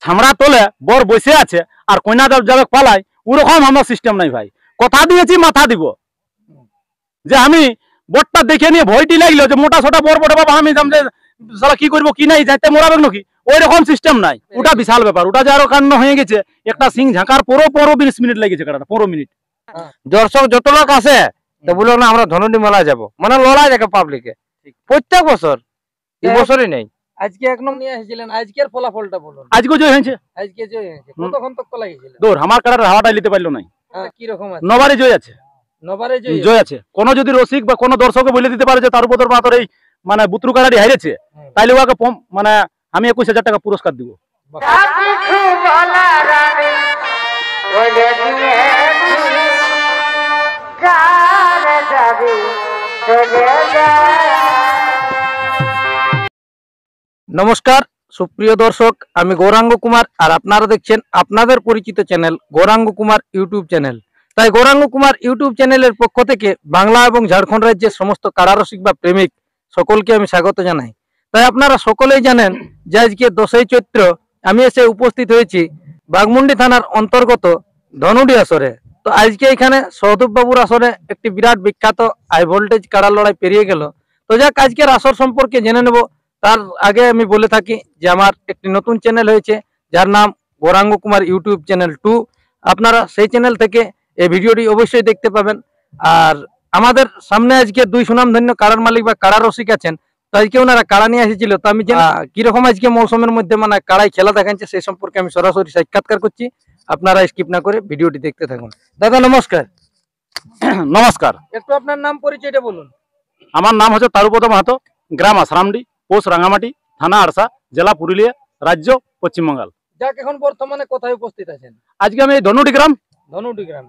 ছামড়া তোলে বর বসে আছে আর কইনা যাবে পালায়, ওরকম আমার সিস্টেম নাই ভাই। কথা দিয়েছি মাথা দিব, যে আমি বরটা দেখে নিয়ে ভয়টি লাগলো যে মোটা ছোটা বর বটে বাবা আমি সালা কি করবো কি নাই যাইতে মোড়াবে নাকি, ওই রকম সিস্টেম নাই। ওটা বিশাল ব্যাপার, ওটা যে আরো কাণ্ড হয়ে গেছে। একটা সিং ঝাঁকার পরও 20 মিনিট লেগেছে, কাটাটা 15 মিনিট। দর্শক যত লোক আছে তো বললো না আমরা ধনুটি মেলায় যাবো, মানে লড়াই দেখে পাবলিকে প্রত্যেক বছর, এই বছরই নেই। আজকে এক নম্বর নিয়ে এসেছিলেন, আজকের ফলাফলটা বলুন। আজকে জয় হয়েছে, আজকে জয় হয়েছে। কতক্ষণ তক লাগিয়েছিল? দৌড় আমার কাটার হাওয়াটা নিতে পারলো নাই। কি রকম আছে? নবারে জয় আছে, নবারে জয় আছে। কোন যদি রসিক বা কোন দর্শকে বলে দিতে পারে যে তার উপর মাত্র এই মানে বুত্রু কাটাটি হারিয়েছে, তাইলে ওকে মানে আমি 21,000 টাকা পুরস্কার দিব। নমস্কার সুপ্রিয় দর্শক, আমি গৌরাঙ্গ কুমার আর আপনারা দেখছেন আপনাদের পরিচিত channel Gauranga Kumar YouTube channel. তাই গৌরাঙ্গ কুমার ইউটিউব চ্যানেলের পক্ষ থেকে বাংলা এবং ঝাড়খণ্ড রাজ্যের সমস্ত কারারসিক বা প্রেমিক সকলকে আমি স্বাগত জানাই। তাই আপনারা সকলেই জানেন যে আজকে 10ই চৈত্র আমি এসে উপস্থিত হয়েছি বাঘমুন্ডি থানার অন্তর্গত ধনুডি আসরে। তো আজকে এখানে সৌদব বাবুর আসরে একটি বিরাট বিখ্যাত হাই ভোল্টেজ কাড়া লড়াই পেরিয়ে গেল। তো যাক আজকের আসর সম্পর্কে জেনে নেব। তার আগে আমি বলে থাকি যে আমার একটি নতুন চ্যানেল হয়েছে যার নাম গৌরাঙ্গ কুমার ইউটিউব চ্যানেল 2। আপনারা সেই চ্যানেল থেকে এই ভিডিওটি অবশ্যই দেখতে পাবেন। আর আমাদের সামনে আজকে দুই সুনামধন্য কাড়ার মালিক বা কাড়া রসিক আছেন। তো আজকে ওনারা কাড়া নিয়ে এসেছিল। তো আমি কিরকম আজকে মৌসুমের মধ্যে মানে কাড়াই খেলা দেখাচ্ছে সেই সম্পর্কে আমি সরাসরি সাক্ষাৎকার করছি। আপনারা স্কিপ না করে ভিডিওটি দেখতে থাকুন। দাদা নমস্কার। নমস্কার। একটু আপনার নাম পরিচয়টা বলুন। আমার নাম হচ্ছে তারুপদ মাহাতো, গ্রাম আশ্রামডি, পোস্ট রাঙ্গামাটি, থানা আরসা, জেলা পুরুলিয়া, রাজ্য পশ্চিমবঙ্গ। যাক এখন বর্তমানে কোথায় উপস্থিত আছেন? আজকে আমি ধনুডি গ্রাম। ধনুডি গ্রাম।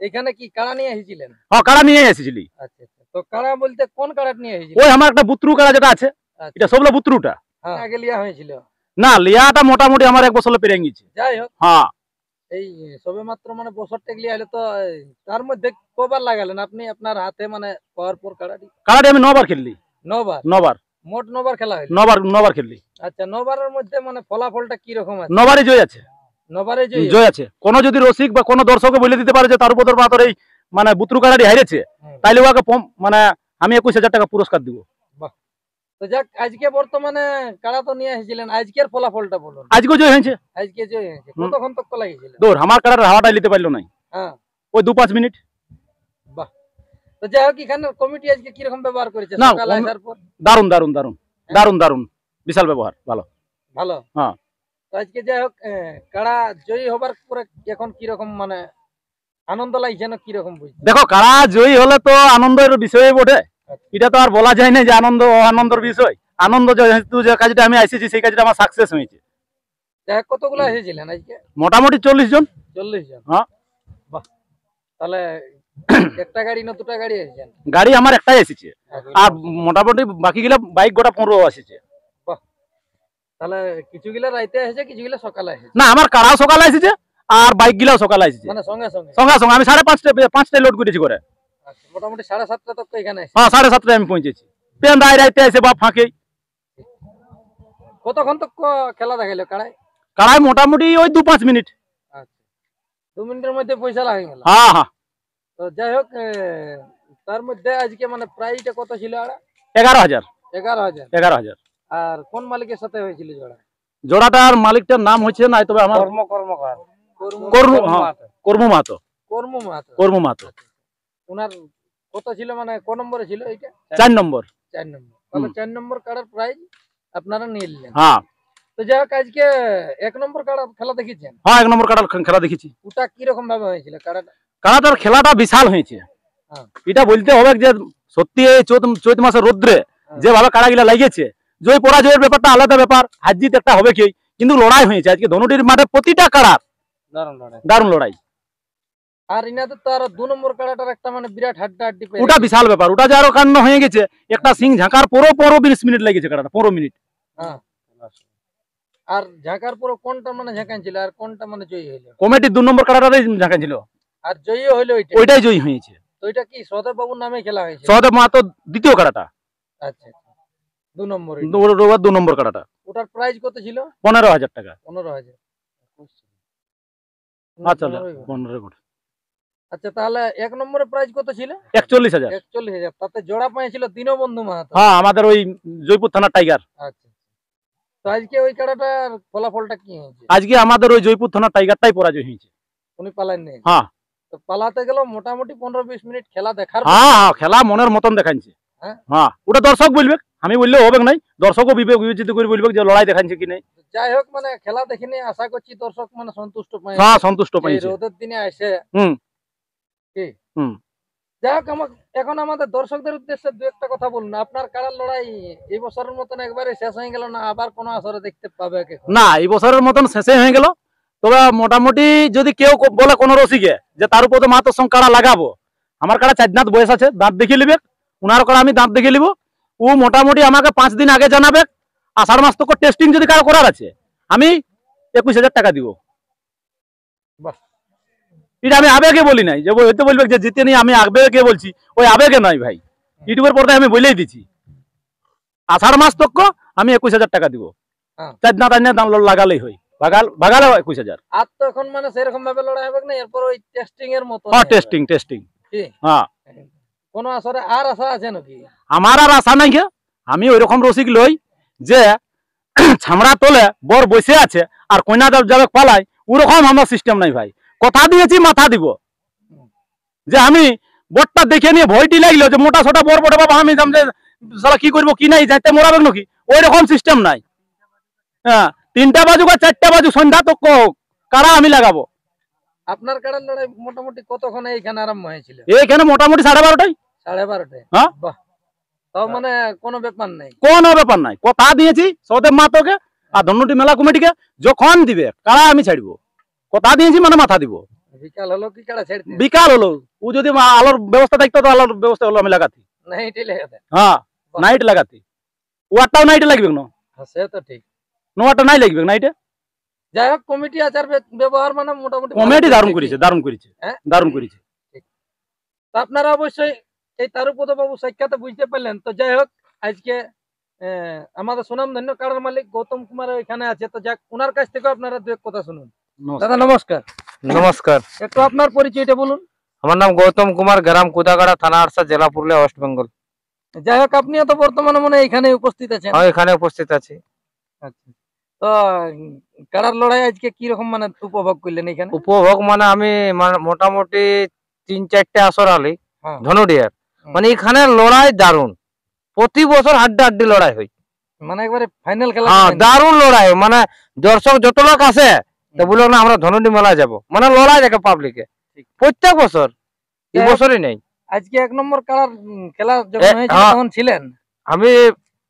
এখানে কি কাড়া নিয়ে এসেছিলেন? হ্যাঁ কাড়া নিয়ে এসেছিলি। আচ্ছা আচ্ছা। তো কাড়া বলতে কোন কাড়া নিয়ে এসেছিলেন? ওই আমার একটা বুত্রু কাড়া যেটা আছে, এটা সবলা বুত্রুটা। হ্যাঁ আগে লিয়া হয়েছিল না, লিয়াটা মোটামুটি আমার 1 বছর পেরিয়ে গেছে। যাই হোক, হ্যাঁ এই সবে মাত্র মানে বছরটা লিয়া হলো। তো তার মধ্যে কবার লাগালেন আপনি আপনার হাতে মানে পাওয়ার পর কাড়াটি? কাড়াটি আমি 9 বার খেললি। 9 বার? মোট 9 বার খেলা হলো? 9 বার খেললি। আচ্ছা, 9 বারের মধ্যে মানে ফলাফলটা কি রকম আছে? 9 বারে জয় আছে। 9 বারে জয় আছে। কোন যদি রসিক বা কোন দর্শকে বলে দিতে পারে যে তার উপর মাত্র এই মানে বুত্রু কাড়াটি হারিয়েছে, তাইলে ওকে মানে আমি 21,000 টাকা পুরস্কার দিব। তো যাক আজকে বর্তমানে কাড়া তো নিয়ে এসেছিলেন, আজকের ফলাফলটা বলুন। আজকে জয় হয়েছে। আজকে জয় হয়েছে। কতক্ষণ তক লাগিয়েছিল? দৌড় আমার কাড়ার হাওয়াটা নিতে পারলো নাই। হ্যাঁ ওই 2-5 মিনিট। বাহ। তো যাই হোক, এখানে কমিটি আজকে কি রকম ব্যবহার করেছে সকালে আসার পর? দারুন দারুন দারুন দারুন দারুন, বিশাল ব্যবহার, ভালো ভালো। হ্যাঁ। তো আজকে যাই হোক কাড়া জয়ী হবার পরে এখন কি রকম মানে আনন্দ লাগছে না, কি রকম বুঝছেন? দেখো কাড়া জয়ী হলে তো আনন্দের বিষয় বটে, এটা তো আর বলা যায় না যে আনন্দ আনন্দের বিষয়। আনন্দ যেহেতু যে কাজটা আমি আসেছি সেই কাজটা আমার সাকসেস হয়েছে। কতগুলো এসেছিলেন আজকে? মোটামুটি 40 জন। 40 জন? হ্যাঁ। বাহ। তাহলে একটা গাড়ি না দুটা গাড়ি এসেছেন? গাড়ি আমার একটাই এসেছে, আর মোটামুটি বাকি গুলা বাইক গোটা 15 আসছে। বাহ। তাহলে কিছু গুলা রাইতে এসেছে, কিছু গুলা সকালে এসেছে? না, আমার কাড়াও সকালে এসেছে আর বাইক গুলাও সকালে এসেছে। মানে সঙ্গে সঙ্গে? সঙ্গে সঙ্গে আমি 5:30 লোড করেছি করে। আচ্ছা, মোটামুটি 7:30 তক এখানে এসেছে? হ্যাঁ 7:30 আমি পৌঁছেছি। পেন দাই রাইতে এসে বাপ ফাঁকে। কতক্ষণ তক খেলা দেখাইলো কাড়ায়? কাড়াই মোটামুটি ওই 2-5 মিনিট। আচ্ছা, 2 মিনিটের মধ্যে পয়সা লাগে গেল? হ্যাঁ হ্যাঁ। তো যাই হোক, তার মধ্যে আজকে মানে প্রাইসটা কত ছিল? 11,000। 11,000। আর কোন মালিকের সাথে হয়েছিল জোড়া? জোড়াটার মালিকটার নাম হচ্ছে না, তবে আমার কর্মু মাহাতো। ওনার কত ছিল মানে কোন নম্বরে ছিল এইটা? 4 নম্বর। 4 নম্বর। তাহলে 4 নম্বর কাড়ার প্রাইস আপনারা নিয়ে নিলেন। হ্যাঁ। তো যাই হোক, আজকে 1 নম্বর কাড়া খেলা দেখেছেন? হ্যাঁ 1 নম্বর কাড়ার খেলা দেখেছি। ওটা কি রকম ভাবে হয়েছিল কাড়াটা? কাড়াটার খেলাটা বিশাল হয়েছে। এটা বলতে হবে যে সত্যি এই চৈত মাসের রোদ্রে যেভাবে কাড়াগুলা লাগিয়েছে, জয় পরাজয়ের ব্যাপারটা আলাদা ব্যাপার, হার জিত একটা হবে কি, কিন্তু লড়াই হয়েছে আজকে ধনুটির মাঠে প্রতিটা কাড়ার দারুণ লড়াই। আর ইনাদের তো আর 2 নম্বর কাড়াটার একটা মানে বিরাট হাড্ডাহাড্ডি, ওটা বিশাল ব্যাপার, ওটা যে আরো কাণ্ড হয়ে গেছে। একটা সিং ঝাঁকার পরও 20 মিনিট লেগেছে কাড়াটা, 15 মিনিট। হ্যাঁ। আর ঝাঁকার পর কোনটা মানে ঝাঁকান ছিল আর কোনটা মানে জয়ী হইলো? কমিটির 2 নম্বর কাড়াটাই ঝাঁকান ছিল। আর জয়ী হইলো ওইটাই জয়ী হয়েছে। তো এটা কি সহদেব বাবুর নামে খেলা হয়েছে? সহদেব মাহাতো দ্বিতীয় কাড়াটা। আচ্ছা, 2 নম্বর। 2 নম্বর কাড়াটা। ওটার প্রাইস কত ছিল? 15,000 টাকা। 15,000। আচ্ছা 15 কোটি। আচ্ছা তাহলে 1 নম্বরে প্রাইজ কত ছিল? 41,000। 41,000। তাতে জোড়া পেয়েছিল দীনবন্ধু মাহাতো। হ্যাঁ, আমাদের ওই জয়পুর থানা টাইগার। আচ্ছা, তো আজকে ওই কাড়াটার ফলাফলটা কি হয়েছে? আজকে আমাদের ওই জয়পুর থানা টাইগারটাই পরাজয় হয়েছে। উনি পালেন নাই? হ্যাঁ, তো পালাতে গেল মোটামুটি 15-20 মিনিট খেলা দেখার হ্যাঁ, খেলা মনের মতন দেখাইছে। হ্যাঁ? হ্যাঁ, ওটা দর্শক বলবে, আমি বললে হবে নাই। দর্শকও বিবেচিত করে বলবে যে লড়াই দেখাইছে কি নাই। যাই হোক, মানে খেলা দেখিনি, আশা করছি দর্শক মানে সন্তুষ্ট পায়। হ্যাঁ, সন্তুষ্ট এই পাইছে। রোদের দিনে আসে। কি যাই হোক, এখন আমাদের দর্শকদের উদ্দেশ্যে দু একটা কথা বলুন। আপনার কাড়ার লড়াই এই বছরের মতন একবারে শেষ হয়ে গেল না আবার কোনো আসরে দেখতে পাবে কি? না, এই বছরের মতন শেষে হয়ে গেল। তবে মোটামুটি যদি কেউ বলে কোনো রসিকে যে তার উপর তো মাহাতোর সঙ্গে কাড়া লাগাবো, আমার কাড়া 4 দাঁত বয়স আছে, দাঁত দেখিয়ে নিবে। উনার কাড়া আমি দাঁত দেখিয়ে নিব। ও মোটামুটি আমাকে 5 দিন আগে জানাবে। আষাঢ় মাস তো টেস্টিং যদি কারো করার আছে, আমি 21,000 টাকা দিব। বাহ, এটা আমি আবেগে বলি নাই যে হয়তো বলবে যে জিতে নি, আমি আবেগে বলছি। ওই আবেগে নয় ভাই, ইউটিউবের পর্দায় আমি বলেই দিচ্ছি। আষাঢ় মাস তক আমি 21,000 টাকা দিব। 4 দাঁত আইনে দাম লাগালেই হয়। বাগালে 21,000। আর তো এখন মানে সেরকম ভাবে লড়াই হবে না, এরপর ওই টেস্টিং এর মতো। হ্যাঁ, টেস্টিং। হ্যাঁ, কোন আসরে আর আশা আছে নাকি? আমার আর আশা নাই। আমি ওই রকম রসিক লই যে ছামড়া তোলে বর বসে আছে আর কইনা যাবে পালায়, ওরকম আমার সিস্টেম নাই ভাই। কথা দিয়েছি, মাথা দিব। যে আমি বরটা দেখে নিয়ে ভয়টি লাগলো যে মোটা ছোটা বর বটে বাবা, আমি সালা কি করবো কি নাই, যাইতে মরাবে নাকি, ওই রকম সিস্টেম নাই। হ্যাঁ, 3টা বাজুক আর 4টা বাজুক, সন্ধ্যা তো কারা আমি লাগাবো। আপনার কাড়ার লড়াই মোটামুটি কতক্ষণ এইখানে আরম্ভ হয়েছিল? এইখানে মোটামুটি 12:30টায়। 12:30টায়? হ্যাঁ, বাহ, তাও মানে কোনো ব্যাপার নাই। কোনো ব্যাপার নাই। কথা দিয়েছি সৌদেব মাহাতোকে আর ধন্যটি মেলা কমিটিকে, যখন দিবে কারা আমি ছাড়বো। কথা দিয়েছি মানে মাথা দিব। বিকাল হলো কি কাড়া ছেড়ে দিন? বিকাল হলো, ও যদি আলোর ব্যবস্থা থাকতো তো আলোর ব্যবস্থা হলো আমি লাগাতি। নাইট লাগাতে? হ্যাঁ, নাইট লাগাতি। ওয়ারটাও নাইটে লাগবে না? সে তো ঠিক। নোয়ারটা নাই লাগবে নাইটে। যাই হোক, কমিটি আচার ব্যবহার মানে মোটামুটি কমিটি দারুণ করেছে। হ্যাঁ, দারুণ করেছে। তো আপনারা অবশ্যই এই তারুপদ বাবু সাক্ষাতে বুঝতে পারলেন। তো যাই হোক, আজকে আমাদের সুনামধন্য কাড়ার মালিক গৌতম কুমার এখানে আছে। তো যাক, ওনার কাছ থেকে আপনারা দু এক কথা শুনুন। দাদা নমস্কার। নমস্কার। একটু আপনার পরিচয়টা বলুন। আমার নাম গৌতম কুমার, গ্রাম কুদাগাড়া, থানা আরসা, জেলা পুরুলিয়া, ওয়েস্ট বেঙ্গল। যাই হোক, আপনিও তো বর্তমানে মনে এখানে উপস্থিত আছেন? হ্যাঁ, এখানে উপস্থিত আছি। আচ্ছা, তো কাড়ার লড়াই আজকে কি রকম মানে উপভোগ করলেন এখানে? উপভোগ মানে আমি মোটামুটি 3-4টে আসর আলি ধনুডিয়ার। মানে এখানে লড়াই দারুণ। প্রতি বছর হাড্ডাহাড্ডি লড়াই হয়, মানে একবারে ফাইনাল খেলা। দারুণ লড়াই। মানে দর্শক যত লোক আসে তো বললো না আমরা ধনুডি মেলায় যাবো, মানে লড়াই দেখে পাবলিকে প্রত্যেক বছর। এই বছরই নেই। আজকে 1 নম্বর কাড়ার খেলা যখন হয়েছিল তখন ছিলেন? আমি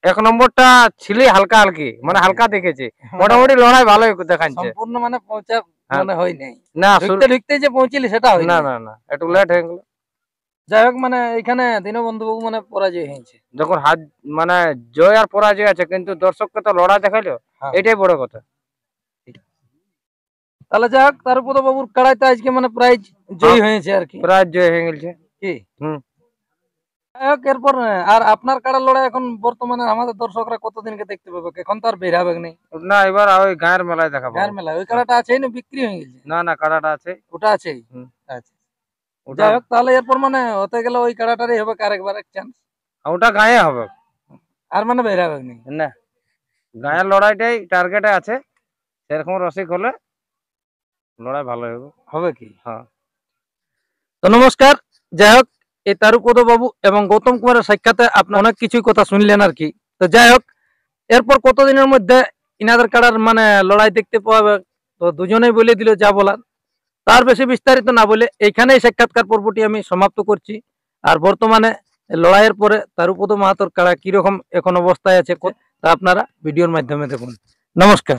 1 নম্বরটা ছিলি হালকা হালকি, মানে হালকা দেখেছি। মোটামুটি লড়াই ভালোই দেখাচ্ছে। সম্পূর্ণ মানে পৌঁছা মানে হয় নাই না, ঢুকতে যে পৌঁছিলি সেটা হয় না। না, একটু লেট হয়ে গেল। যাই হোক, মানে এখানে দীনবন্ধু বাবু মানে পরাজয় হয়েছে। যখন হাত মানে জয় আর পরাজয় আছে, কিন্তু দর্শককে তো লড়াই দেখাইলো, এটাই বড় কথা। তাহলে যাই হোক, তারপর বাবুর কাড়াইতে আজকে মানে প্রাইজ জয় হয়েছে আর কি। প্রাইজ জয় হয়ে গেছে কি? যাই হোক, এরপর আর আপনার কাড়ার লড়াই এখন বর্তমানে আমাদের দর্শকরা কতদিনকে দেখতে পাবে? এখন তো আর বের হবে না। না, এবার ওই গায়ের মেলায় দেখাবো। গায়ের মেলায় ওই কাড়াটা আছেই না, বিক্রি হয়ে গেছে? না, কাড়াটা আছে, ওটা আছেই। আচ্ছা, যাই হোক, তাহলে এরপর মানে হতে গেলে ওই কাড়াটারই হবে আরেকবার এক চান্স। ওটা গায়ে হবে, আর মানে বের হবে না। গায়ের লড়াইটাই টার্গেটে আছে। সেরকম রসিক হলে লড়াই ভালো হবে কি? হ্যাঁ। তো নমস্কার। যাই হোক, এই তারুপদ বাবু এবং গৌতম কুমারের সাক্ষাতে আপনি অনেক কিছুই কথা শুনলেন আর কি। তো যাই হোক, এরপর কতদিনের মধ্যে ইনাদের কাড়ার মানে লড়াই দেখতে পাওয়া যাবে? তো দুজনেই বলে দিল যা বলার। তার বেশি বিস্তারিত না বলে এইখানেই সাক্ষাৎকার পর্বটি আমি সমাপ্ত করছি। আর বর্তমানে লড়াইয়ের পরে তারুপদ মাহাতোর কাড়া কিরকম এখন অবস্থায় আছে তা আপনারা ভিডিওর মাধ্যমে দেখুন। নমস্কার।